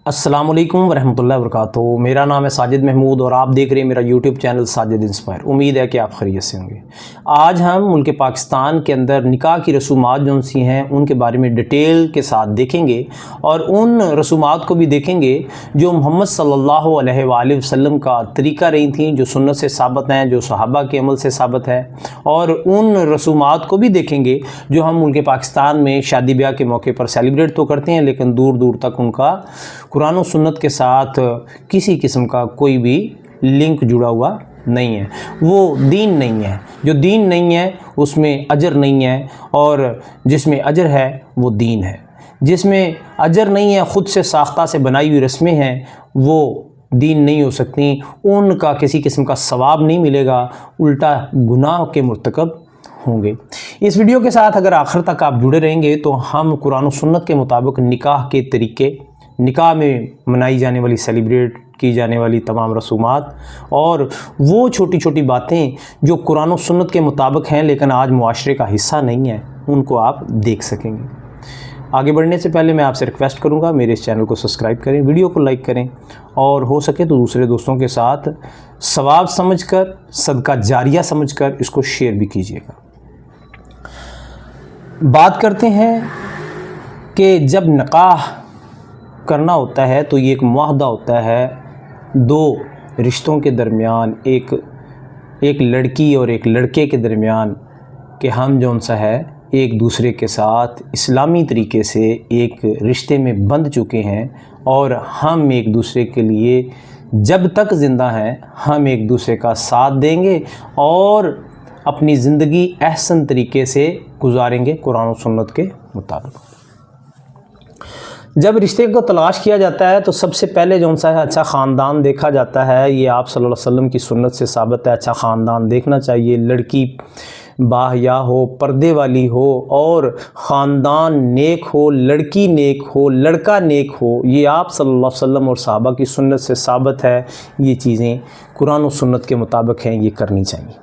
अस्सलामुअलैकुम वरहमतुल्लाहि वबरकातुहू। मेरा नाम है साजिद महमूद और आप देख रहे हैं मेरा यूट्यूब चैनल साजिद इंस्पायर। उम्मीद है कि आप खैरियत से होंगे। आज हम मुल्क पाकिस्तान के अंदर निकाह की रसूमात जो सी हैं उनके बारे में डिटेल के साथ देखेंगे और उन रसूमात को भी देखेंगे जो मोहम्मद सल्लल्लाहु अलैहि वसल्लम का तरीका रही थी, जो सुन्नत से साबित हैं, जो सहाबा के अमल से साबित है। और उन रसूमात को भी देखेंगे जो हम मुल्क पाकिस्तान में शादी ब्याह के मौके पर सेलिब्रेट तो करते हैं, लेकिन दूर दूर तक उनका कुरान और सुन्नत के साथ किसी किस्म का कोई भी लिंक जुड़ा हुआ नहीं है। वो दीन नहीं है। जो दीन नहीं है उसमें अजर नहीं है, और जिसमें अजर है वो दीन है। जिसमें अजर नहीं है, ख़ुद से साख्ता से बनाई हुई रस्में हैं, वो दीन नहीं हो सकती। उनका किसी किस्म का सवाब नहीं मिलेगा, उल्टा गुनाह के मुर्तकब होंगे। इस वीडियो के साथ अगर आखिर तक आप जुड़े रहेंगे तो हम कुरान और सुन्नत के मुताबिक निकाह के तरीके, निकाह में मनाई जाने वाली, सेलिब्रेट की जाने वाली तमाम रसूमात और वो छोटी छोटी बातें जो कुरान और सुन्नत के मुताबिक हैं लेकिन आज मुआशरे का हिस्सा नहीं है, उनको आप देख सकेंगे। आगे बढ़ने से पहले मैं आपसे रिक्वेस्ट करूंगा, मेरे इस चैनल को सब्सक्राइब करें, वीडियो को लाइक करें और हो सके तो दूसरे दोस्तों के साथ सवाब समझकर, सदका जारिया समझकर इसको शेयर भी कीजिएगा। बात करते हैं कि जब निकाह करना होता है तो ये एक मुआहदा होता है दो रिश्तों के दरमियान, एक लड़की और एक लड़के के दरमियान, कि हम जौन सा है एक दूसरे के साथ इस्लामी तरीके से एक रिश्ते में बंध चुके हैं और हम एक दूसरे के लिए जब तक ज़िंदा हैं हम एक दूसरे का साथ देंगे और अपनी ज़िंदगी अहसन तरीके से गुजारेंगे कुरान और सुन्नत के मुताबिक। जब रिश्ते को तलाश किया जाता है तो सबसे पहले जो सा है अच्छा ख़ानदान देखा जाता है। ये आप सल्लल्लाहु अलैहि वसल्लम की सुन्नत से साबित है। अच्छा ख़ानदान देखना चाहिए, लड़की बाहया हो, पर्दे वाली हो और ख़ानदान नेक हो, लड़की नेक हो, लड़का नेक हो। ये आप सल्लल्लाहु अलैहि वसल्लम और सहाबा की सुन्नत से साबित है। ये चीज़ें कुरान और सुन्नत के मुताबिक हैं, ये करनी चाहिए।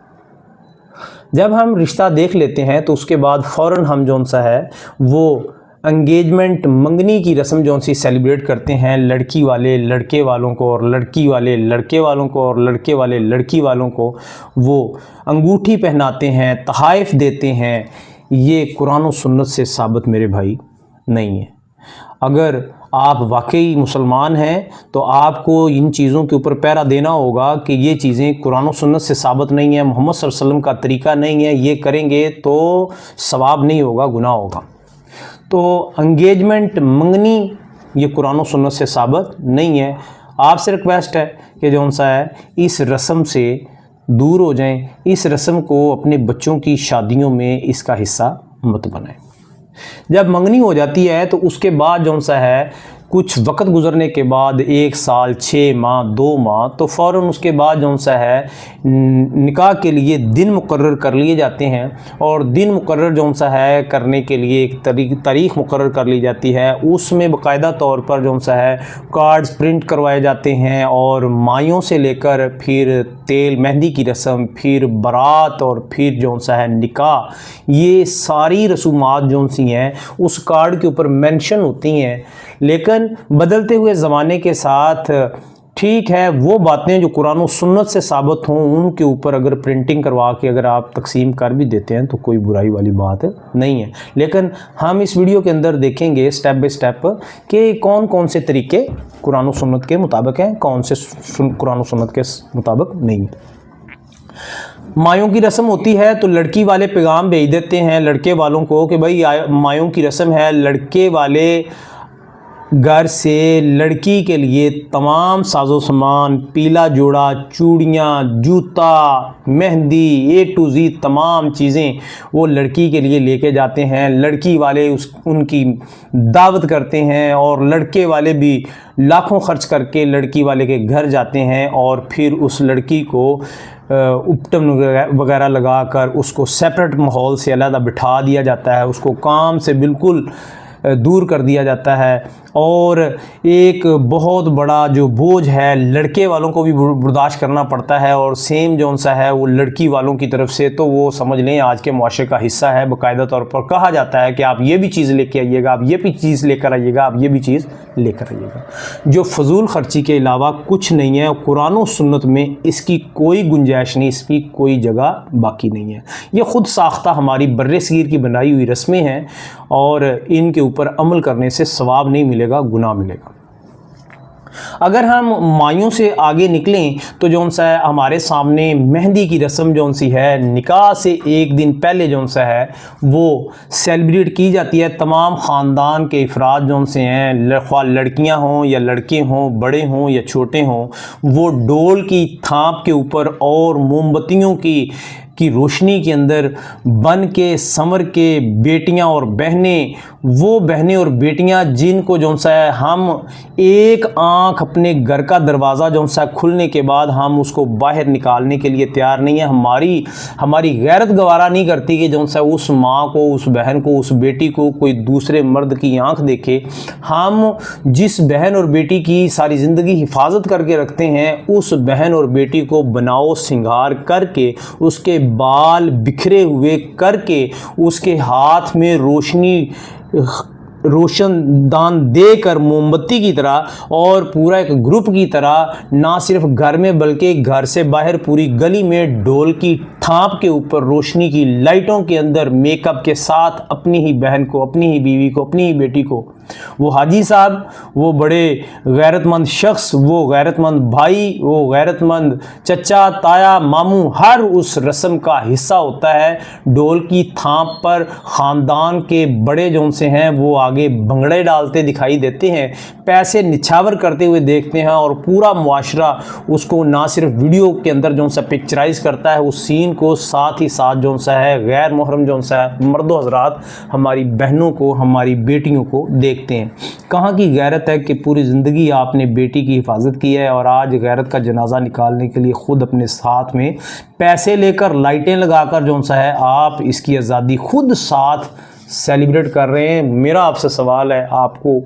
जब हम रिश्ता देख लेते हैं तो उसके बाद फ़ौरन हम जौन सा है वो एंगेजमेंट, मंगनी की रस्म जौन सी सेलिब्रेट करते हैं। लड़की वाले लड़के वालों को और लड़की वाले लड़के वालों को और लड़के वाले लड़की वालों को वो अंगूठी पहनाते हैं, तहाइफ देते हैं। ये कुरान और सुन्नत से साबित मेरे भाई नहीं है। अगर आप वाकई मुसलमान हैं तो आपको इन चीज़ों के ऊपर पहरा देना होगा कि ये चीज़ें कुरान और सुन्नत से साबित नहीं है, मोहम्मद सल्लल्लाहु अलैहि वसल्लम का तरीका नहीं है, ये करेंगे तो सवाब नहीं होगा, गुनाह होगा। तो एंगेजमेंट, मंगनी, ये कुरान और सुन्नत से साबित नहीं है। आपसे रिक्वेस्ट है कि जौन सा है इस रस्म से दूर हो जाएं, इस रस्म को अपने बच्चों की शादियों में इसका हिस्सा मत बनाएं। जब मंगनी हो जाती है तो उसके बाद जौन सा है कुछ वक्त गुजरने के बाद 1 साल, 6 माह, 2 माह, तो फ़ौरन उसके बाद जौन सा है निकाह के लिए दिन मुकर्रर कर लिए जाते हैं। और दिन मुकर्रर जौन सा है करने के लिए एक तारीख़ मुकर्रर कर ली जाती है। उसमें बाकायदा तौर पर जौन सा है कार्ड्स प्रिंट करवाए जाते हैं और मायों से लेकर फिर तेल मेहंदी की रस्म, फिर बारात और फिर जौन सा है निकाह, ये सारी रसूमात जौन सी हैं उस कार्ड के ऊपर मेंशन होती हैं। लेकिन बदलते हुए ज़माने के साथ ठीक है वो बातें जो कुरान और सुन्नत से साबित हों उनके ऊपर अगर प्रिंटिंग करवा के अगर आप तकसीम कर भी देते हैं तो कोई बुराई वाली बात नहीं है। लेकिन हम इस वीडियो के अंदर देखेंगे स्टेप बाय स्टेप कि कौन कौन से तरीके कुरान और सुन्नत के मुताबिक हैं, कौन से कुरान और सुन्नत के मुताबिक नहीं है। मायों की रस्म होती है तो लड़की वाले पैगाम भेज देते हैं लड़के वालों को कि भाई मायों की रस्म है, लड़के वाले घर से लड़की के लिए तमाम साजो सामान, पीला जोड़ा, चूड़ियाँ, जूता, मेहंदी, A to Z तमाम चीज़ें वो लड़की के लिए लेके जाते हैं। लड़की वाले उनकी दावत करते हैं और लड़के वाले भी लाखों खर्च करके लड़की वाले के घर जाते हैं और फिर उस लड़की को उपटन वगैरह लगाकर उसको सेपरेट माहौल से अलग बिठा दिया जाता है। उसको काम से बिल्कुल दूर कर दिया जाता है और एक बहुत बड़ा जो बोझ है लड़के वालों को भी बर्दाश्त करना पड़ता है, और सेम जो सा है वो लड़की वालों की तरफ से, तो वो समझ लें आज के मुआशरे का हिस्सा है। बाकायदा तौर पर कहा जाता है कि आप ये भी चीज़ लेके आइएगा, आप ये भी चीज़ लेकर आइएगा, आप ये भी चीज़ लेकर आइएगा, जो फजूल खर्ची के अलावा कुछ नहीं है। कुरान और सुन्नत में इसकी कोई गुंजाइश नहीं, इसकी कोई जगह बाकी नहीं है। ये ख़ुद साख्ता हमारी बर्रे-सगीर की बनाई हुई रस्में हैं, और इनके ऊपर अमल करने से सवाब नहीं मिलेगा, गुनाह मिलेगा। अगर हम मायों से आगे निकलें तो जौन सा है हमारे सामने मेहंदी की रस्म जौन सी है, निकाह से एक दिन पहले जौन सा है वो सेलिब्रेट की जाती है। तमाम ख़ानदान के अफराद जौन से हैं, ख्वाह लड़कियां हों या लड़के हों, बड़े हों या छोटे हों, वो डोल की थाप के ऊपर और मोमबत्तियों की रोशनी के अंदर बन के संवर के बेटियां और बहनें, वो बहनें और बेटियां जिनको जौन सा है हम एक आंख अपने घर का दरवाज़ा जौन सा खुलने के बाद हम उसको बाहर निकालने के लिए तैयार नहीं है। हमारी गैरत गवारा नहीं करती कि जौन सा उस माँ को, उस बहन को, उस बेटी को कोई दूसरे मर्द की आंख देखे। हम जिस बहन और बेटी की सारी ज़िंदगी हिफाजत करके रखते हैं, उस बहन और बेटी को बनाओ सिंगार करके, उसके बाल बिखरे हुए करके, उसके हाथ में रोशनदान देकर मोमबत्ती की तरह और पूरा एक ग्रुप की तरह, ना सिर्फ घर में बल्कि घर से बाहर पूरी गली में डोल की थाप के ऊपर रोशनी की लाइटों के अंदर मेकअप के साथ अपनी ही बहन को, अपनी ही बीवी को, अपनी ही बेटी को, वो हाजी साहब, वो बड़े गैरतमंद शख्स, वो गैरतमंद भाई, वो गैरतमंद चचा, ताया, मामू, हर उस रस्म का हिस्सा होता है। डोल की थाप पर ख़ानदान के बड़े जौन से हैं वो आगे भंगड़े डालते दिखाई देते हैं, पैसे निछावर करते हुए देखते हैं, और पूरा मुआशरा उसको ना सिर्फ वीडियो के अंदर जौन सा पिक्चराइज करता है उस सीन को, साथ ही साथ जौन सा है गैर मुहर्रम जौन सा है मर्दो हजरात हमारी बहनों को, हमारी बेटियों को देखते हैं। कहाँ की गैरत है कि पूरी ज़िंदगी आपने बेटी की हिफाजत की है, और आज गैरत का जनाजा निकालने के लिए ख़ुद अपने साथ में पैसे लेकर, लाइटें लगाकर जौन सा है आप इसकी आज़ादी खुद साथ सेलिब्रेट कर रहे हैं। मेरा आपसे सवाल है, आपको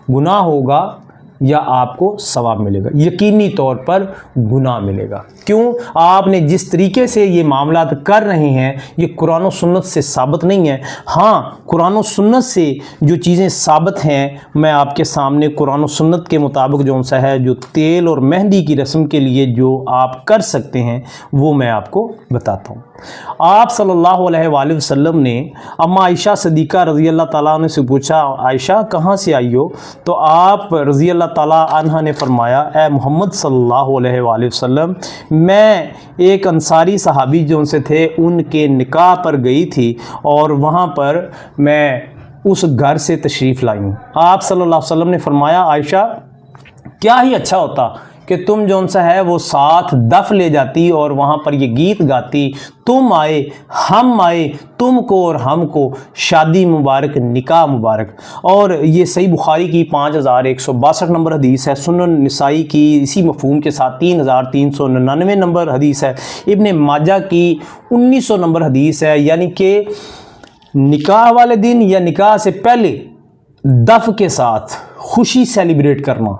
गुनाह होगा या आपको सवाब मिलेगा? यकीनी तौर पर गुनाह मिलेगा। क्यों? आपने जिस तरीके से ये मामला कर रहे हैं ये कुरान और सुन्नत से साबित नहीं है। हाँ, कुरान और सुन्नत से जो चीज़ें साबित हैं मैं आपके सामने कुरान और सुन्नत के मुताबिक जो सा है, जो तेल और मेहंदी की रस्म के लिए जो आप कर सकते हैं वो मैं आपको बताता हूँ। आप सल्लल्लाहु अलैहि वसल्लम ने अम्मा आयशा सदीक़ा रज़ी अल्लाह ताला अन्हा से पूछा, आयशा कहाँ से आई हो? तो आप रज़ी अल्लाह ताला अन्हा ने फरमाया, ए मोहम्मद सल्लल्लाहु अलैहि वसल्लम, मैं एक अंसारी सहाबी जो उनसे थे उनके निकाह पर गई थी, और वहाँ पर मैं उस घर से तशरीफ़ लाई हूँ। आप सल्लल्लाहु अलैहि वसल्लम ने फरमाया, आयशा क्या ही अच्छा होता कि तुम जौन सा है वो साथ दफ ले जाती और वहाँ पर ये गीत गाती, तुम आए हम आए, तुमको और हमको शादी मुबारक, निकाह मुबारक। और ये सही बुखारी की 5162 नंबर हदीस है, सुनन निसाई की इसी मफहूम के साथ 3399 नंबर हदीस है, इब्ने माजा की 1900 नंबर हदीस है। यानी कि निकाह वाले दिन या निकाह से पहले दफ के साथ खुशी सेलिब्रेट करना,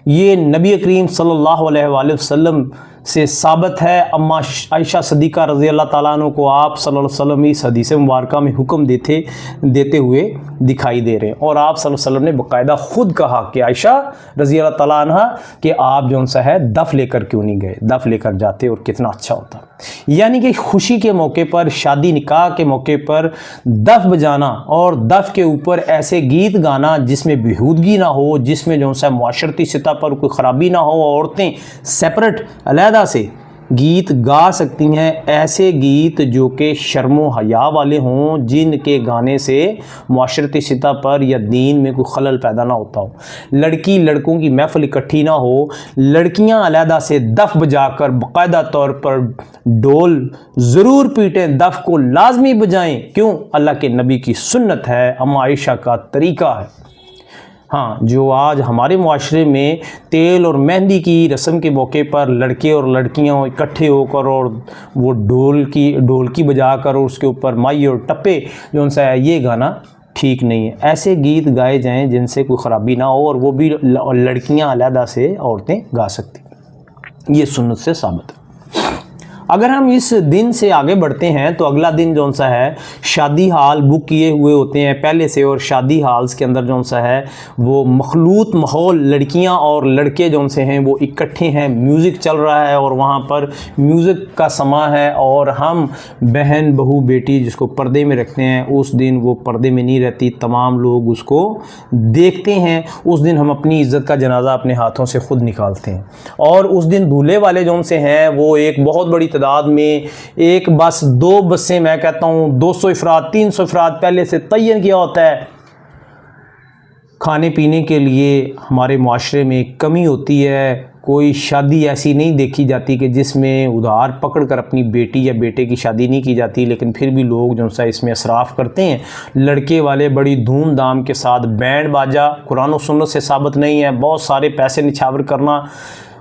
ये नबी करीम सल्लल्लाहु अलैहि वसल्लम से साबित है। अम्मा आयशा सदीक़ा रज़ी अल्लाह ताला अन्हा को आप सल्लल्लाहु अलैहि वसल्लम इस हदीस मुबारका में हुक्म देते हुए दिखाई दे रहे हैं। और आप सल्लल्लाहु अलैहि वसल्लम ने बाकायदा ख़ुद कहा कि आयशा रज़ी अल्लाह ताला अन्हा कि आप जौन सा है दफ़ लेकर क्यों नहीं गए, दफ़ लेकर जाते और कितना अच्छा होता। यानी कि खुशी के मौके पर, शादी निकाह के मौके पर दफ़ बजाना और दफ़ के ऊपर ऐसे गीत गाना जिसमें बेहूदगी ना हो, जिसमें जो सा माशरती सतह पर कोई ख़राबी ना हो, औरतें सेपरेट अलहदा से गीत गा सकती हैं, ऐसे गीत जो कि शर्मो हया वाले हों, जिनके गाने से माशरती सतह पर या दीन में कोई खलल पैदा ना होता हो, लड़की लड़कों की महफिल इकट्ठी ना हो, लड़कियां अलहदा से दफ़ बजाकर बाकायदा तौर पर डोल ज़रूर पीटें, दफ़ को लाजमी बजाएं। क्यों? अल्लाह के नबी की सुन्नत है, अम्मा आयशा का तरीक़ा है। हाँ, जो आज हमारे मुआशरे में तेल और मेहंदी की रस्म के मौके पर लड़के और लड़कियां इकट्ठे होकर और वो ढोल की बजा कर और उसके ऊपर माई और टप्पे जो सा है ये गाना ठीक नहीं है। ऐसे गीत गाए जाएं जिनसे कोई ख़राबी ना हो, और वो भी लड़कियां अलहदा से औरतें गा सकती, ये सुन्नत से साबित है। अगर हम इस दिन से आगे बढ़ते हैं तो अगला दिन जौन सा है, शादी हाल बुक किए हुए होते हैं पहले से, और शादी हाल्स के अंदर जौन सा है वो मखलूत माहौल, लड़कियां और लड़के जौन से हैं वो इकट्ठे हैं, म्यूज़िक चल रहा है और वहाँ पर म्यूज़िक का समा है, और हम बहन बहू बेटी जिसको पर्दे में रखते हैं, उस दिन वो पर्दे में नहीं रहती, तमाम लोग उसको देखते हैं। उस दिन हम अपनी इज़्ज़त का जनाजा अपने हाथों से ख़ुद निकालते हैं। और उस दिन दूल्हे वाले जौन से हैं वो एक बहुत बड़ी तादाद में, एक बस, दो बसें, मैं कहता हूँ 200 अफराद 300 अफराद पहले से तयन किया होता है। खाने पीने के लिए हमारे माशरे में कमी होती है, कोई शादी ऐसी नहीं देखी जाती कि जिसमें उधार पकड़ कर अपनी बेटी या बेटे की शादी नहीं की जाती, लेकिन फिर भी लोग जो सा इसमें असराफ़ करते हैं। लड़के वाले बड़ी धूमधाम के साथ बैंड बाजा, कुरान और सुन्नत से साबित नहीं है। बहुत सारे पैसे निछावर करना,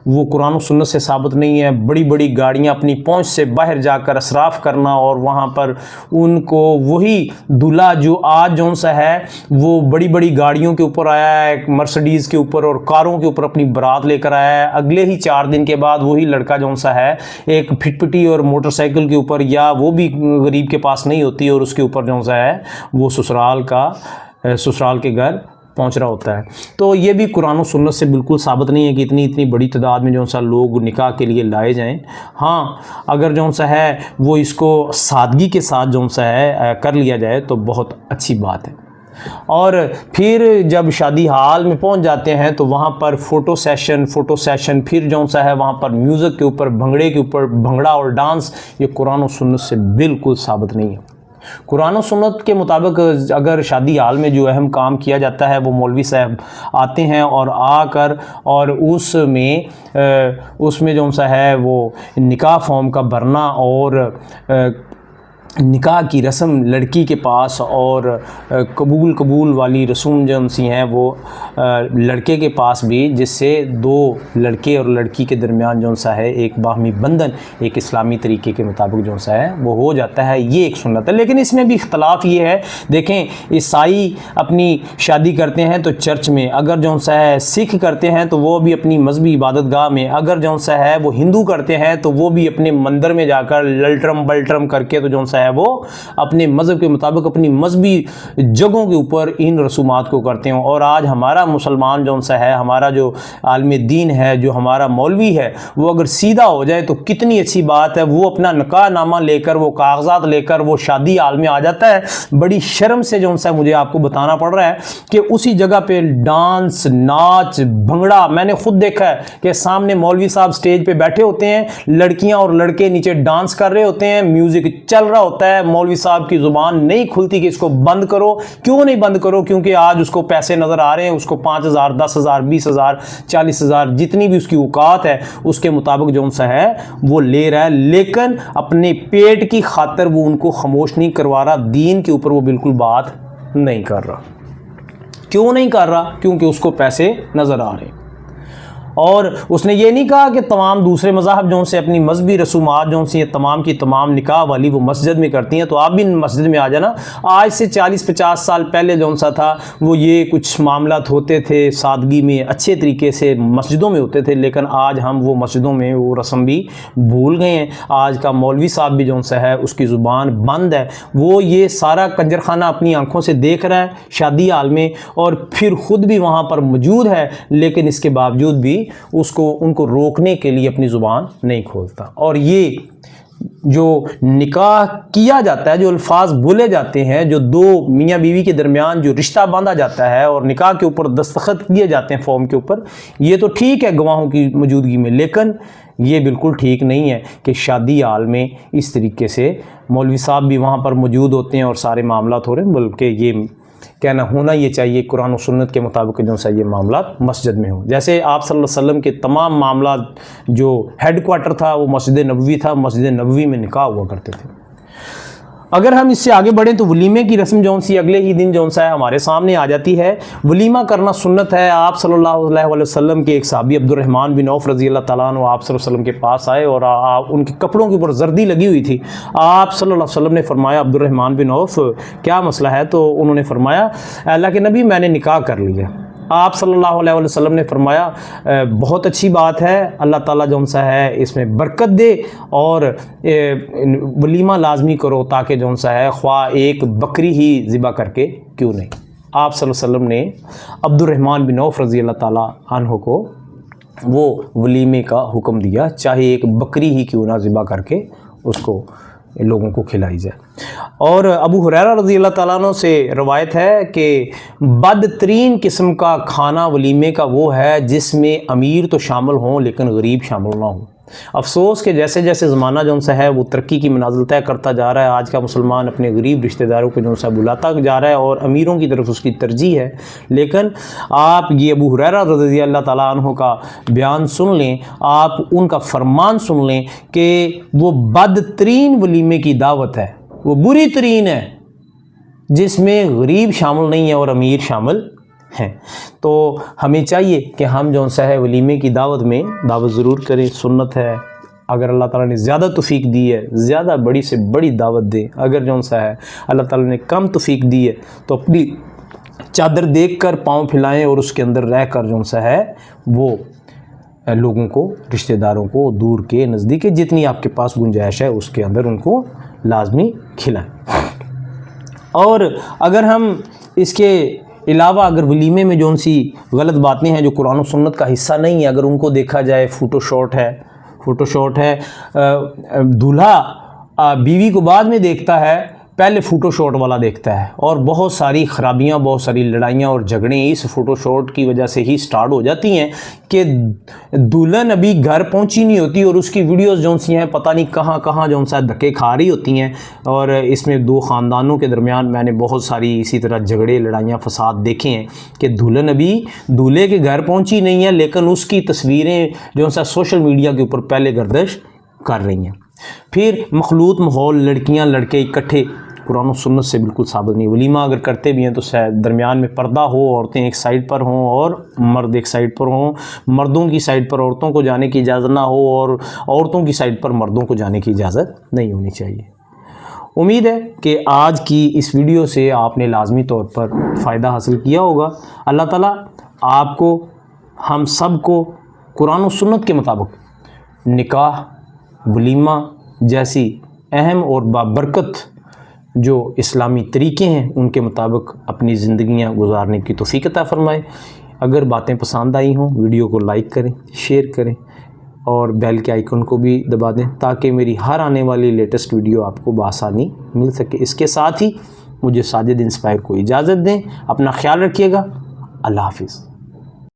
वो कुरान और सुन्नत से साबित नहीं है। बड़ी बड़ी गाड़ियाँ अपनी पहुँच से बाहर जाकर असराफ़ करना, और वहाँ पर उनको वही दूल्हा जो आज जौन सा है वो बड़ी बड़ी गाड़ियों के ऊपर आया है, मर्सिडीज़ के ऊपर और कारों के ऊपर अपनी बारात लेकर आया है, अगले ही 4 दिन के बाद वही लड़का जौन सा है एक फिटपिटी और मोटरसाइकिल के ऊपर, या वो भी गरीब के पास नहीं होती, और उसके ऊपर जौन सा है वो ससुराल के घर पहुंच रहा होता है। तो ये भी कुरान और सुन्नत से बिल्कुल साबित नहीं है कि इतनी बड़ी तादाद में जो सा लोग निकाह के लिए लाए जाएं। हाँ, अगर जो सा है वो इसको सादगी के साथ जो सा है कर लिया जाए तो बहुत अच्छी बात है। और फिर जब शादी हाल में पहुंच जाते हैं तो वहाँ पर फ़ोटो सेशन, फिर जो सा है वहाँ पर म्यूज़िक के ऊपर, भंगड़े के ऊपर भंगड़ा और डांस, ये कुरान और सुन्नत से बिल्कुल साबित नहीं है। कुरान और सुन्नत के मुताबिक अगर शादी हाल में जो अहम काम किया जाता है, वो मौलवी साहब आते हैं और आकर और उसमें जो सा है वो निकाह फॉर्म का भरना और निकाह की रस्म लड़की के पास, और कबूल वाली रस्म जो सी हैं वो लड़के के पास भी, जिससे दो लड़के और लड़की के दरमियान जो सा है एक बाहमी बंधन एक इस्लामी तरीके के मुताबिक जो सा है वो हो जाता है। ये एक सुन्नत है। लेकिन इसमें भी इख्तलाफ ये है, देखें ईसाई अपनी शादी करते हैं तो चर्च में, अगर जो सा है सिख करते हैं तो वो भी अपनी मजहबी इबादत गाह में, अगर जो सा है वो हिंदू करते हैं तो वो भी अपने मंदिर में जाकर ललट्रम बल्ट्रम करके तो जो सा है वो अपने मज़हब के मुताबिक अपनी मजहबी जगहों के ऊपर इन रसूमात को करते हैं। और आज हमारा मुसलमान जो सा है, हमारा जो आलिम दीन है, जो हमारा मौलवी है, वो अगर सीधा हो जाए तो कितनी अच्छी बात है। वो अपना निकाह नामा लेकर, वो कागजात लेकर वो शादी हाल में आ जाता है। बड़ी शर्म से जो सा मुझे आपको बताना पड़ रहा है कि उसी जगह पे डांस, नाच, भंगड़ा, मैंने खुद देखा है कि सामने मौलवी साहब स्टेज पे बैठे होते हैं, लड़कियां और लड़के नीचे डांस कर रहे होते हैं, म्यूजिक चल रहा होता है, मौलवी साहब की जुबान नहीं खुलती कि इसको बंद करो। क्यों नहीं बंद करो? क्योंकि आज उसको पैसे नजर आ रहे हैं, उसको 5,000, 10,000, 20,000, 40,000 जितनी भी उसकी औकात है उसके मुताबिक जो सा है वो ले रहा है, लेकिन अपने पेट की खातिर वो उनको खामोश नहीं करवा रहा। दीन के ऊपर वो बिल्कुल बात नहीं कर रहा। क्यों नहीं कर रहा? क्योंकि उसको पैसे नजर आ रहे हैं। और उसने ये नहीं कहा कि तमाम दूसरे मज़ाहब जो से अपनी मजहबी रसूमात जो सी तमाम की तमाम निकाह वाली वो मस्जिद में करती हैं, तो आप भी मस्जिद में आ जाना। आज से 40-50 साल पहले जो सा था वो ये कुछ मामलात होते थे, सादगी में अच्छे तरीके से मस्जिदों में होते थे, लेकिन आज हम वो मस्जिदों में वो रस्म भी भूल गए हैं। आज का मौलवी साहब भी जो सा है उसकी ज़ुबान बंद है। वो ये सारा कंजरखाना अपनी आंखों से देख रहा है शादी हाल में, और फिर ख़ुद भी वहाँ पर मौजूद है, लेकिन इसके बावजूद भी उनको रोकने के लिए अपनी ज़ुबान नहीं खोलता। और ये जो निकाह किया जाता है, जो अल्फाज बोले जाते हैं, जो दो मियाँ बीवी के दरमियान जो रिश्ता बांधा जाता है और निकाह के ऊपर दस्तखत किए जाते हैं फॉर्म के ऊपर, ये तो ठीक है गवाहों की मौजूदगी में, लेकिन ये बिल्कुल ठीक नहीं है कि शादी हाल में इस तरीके से मौलवी साहब भी वहाँ पर मौजूद होते हैं और सारे मामला हो रहे हैं। बल्कि ये कहना होना ये चाहिए कुरान और सुन्नत के मुताबिक जो सा ये मामला मस्जिद में हो। जैसे आप सल्लल्लाहु अलैहि वसल्लम के तमाम मामला जो हेड क्वार्टर था वो मस्जिद नबवी था, मस्जिद नबवी में निकाह हुआ करते थे। अगर हम इससे आगे बढ़ें तो वलीमे की रस्म जौन सी अगले ही दिन जौन सा है हमारे सामने आ जाती है। वलीमा करना सुन्नत है। आप सल्लल्लाहु अलैहि वसल्लम के एक साहबी अब्दुर्रहमान बिन औफ रज़ी अल्लाह ताला अन्हु आप सल्लल्लाहु अलैहि वसल्लम के पास आए और उनके कपड़ों के ऊपर जर्दी लगी हुई थी। आप सल्लल्लाहु अलैहि वसल्लम ने फरमाया, अब्दुर्रहमान बिन औफ क्या मसला है? तो उन्होंने फरमाया, अल्लाह के नबी मैंने निकाह कर लिया। आप सल्लल्लाहु अलैहि वसल्लम ने फरमाया, बहुत अच्छी बात है, अल्लाह ताला जौन सा है इसमें बरकत दे और वलीमा लाजमी करो ताकि जौन सा है ख्वाह एक बकरी ही ज़िबा करके क्यों नहीं। आप सल्लल्लाहु अलैहि वसल्लम ने अब्दुर्रहमान बिन औफ रज़ी अल्लाह ताला अन्हु को वो वलीमे का हुक्म दिया, चाहे एक बकरी ही क्यों ना ज़िबा करके उसको लोगों को खिलाई जाए। और अबू हुरैरा रज़ी अल्लाह ताला अन्हु से रवायत है कि बदतरीन किस्म का खाना वलीमे का वो है जिसमें अमीर तो शामिल हों लेकिन गरीब शामिल ना हो। अफसोस के जैसे जैसे ज़माना जो सा है वो तरक्की की मनाजिल तय करता जा रहा है, आज का मुसलमान अपने गरीब रिश्तेदारों को जो सा बुलाता जा रहा है और अमीरों की तरफ उसकी तरजीह है। लेकिन आप ये अबू हुरैरा रज़ी अल्लाह ताला अन्हु का बयान सुन लें, आप उनका फरमान सुन लें कि वो बदतरीन वलीमे की दावत है, वो बुरी तरीन है जिसमें गरीब शामिल नहीं है और अमीर शामिल हैं। तो हमें चाहिए कि हम जो सा है वलीमे की दावत में दावत ज़रूर करें, सुन्नत है। अगर अल्लाह ताला ने ज़्यादा तौफीक दी है, ज़्यादा बड़ी से बड़ी दावत दें। अगर जो सा है अल्लाह ताला ने कम तौफीक दी है तो अपनी चादर देख कर पाँव फैलाएँ और उसके अंदर रह कर जो सा है वो लोगों को, रिश्तेदारों को, दूर के नज़दीक के जितनी आपके पास गुंजाइश है उसके अंदर उनको लाजमी खिलाएँ। और अगर हम इसके अलावा अगर वलीमे में जौन सी गलत बातें हैं जो कुरान और सुन्नत का हिस्सा नहीं है, अगर उनको देखा जाए, फ़ोटोशॉट है, दूल्हा बीवी को बाद में देखता है, पहले फ़ोटोशॉट वाला देखता है और बहुत सारी ख़राबियाँ, बहुत सारी लड़ाइयाँ और झगड़े इस फ़ोटोशॉट की वजह से ही स्टार्ट हो जाती हैं कि दुल्हन अभी घर पहुंची नहीं होती और उसकी वीडियोस जौन सी हैं पता नहीं कहाँ कहाँ जौन सा धक्के खा रही होती हैं। और इसमें दो ख़ानदानों के दरमियान मैंने बहुत सारी इसी तरह झगड़े, लड़ाइयाँ, फसाद देखे हैं कि दुल्हन अभी दूल्हे के घर पहुँची नहीं है लेकिन उसकी तस्वीरें जौन सा सोशल मीडिया के ऊपर पहले गर्दिश कर रही हैं। फिर मखलूत माहौल, लड़कियां लड़के इकट्ठे, कुरान और सुन्नत से बिल्कुल साबित नहीं। वलीमा अगर करते भी हैं तो दरमियान में पर्दा हो, औरतें एक साइड पर हों और मर्द एक साइड पर हों, मर्दों की साइड पर औरतों को जाने की इजाज़त ना हो और औरतों की साइड पर मर्दों को जाने की इजाज़त नहीं होनी चाहिए। उम्मीद है कि आज की इस वीडियो से आपने लाजमी तौर पर फ़ायदा हासिल किया होगा। अल्लाह ताला आपको, हम सब को कुरान और सुन्नत के मुताबिक निकाह, वलीमा जैसी अहम और बाबरकत जो इस्लामी तरीक़े हैं उनके मुताबिक अपनी ज़िंदगियां गुजारने की तौफ़ीक़ अता फ़रमाए। अगर बातें पसंद आई हों वीडियो को लाइक करें, शेयर करें और बेल के आइकन को भी दबा दें ताकि मेरी हर आने वाली लेटेस्ट वीडियो आपको बआसानी मिल सके। इसके साथ ही मुझे साजिद इंस्पायर को इजाज़त दें। अपना ख्याल रखिएगा। अल्लाह हाफ़िज़।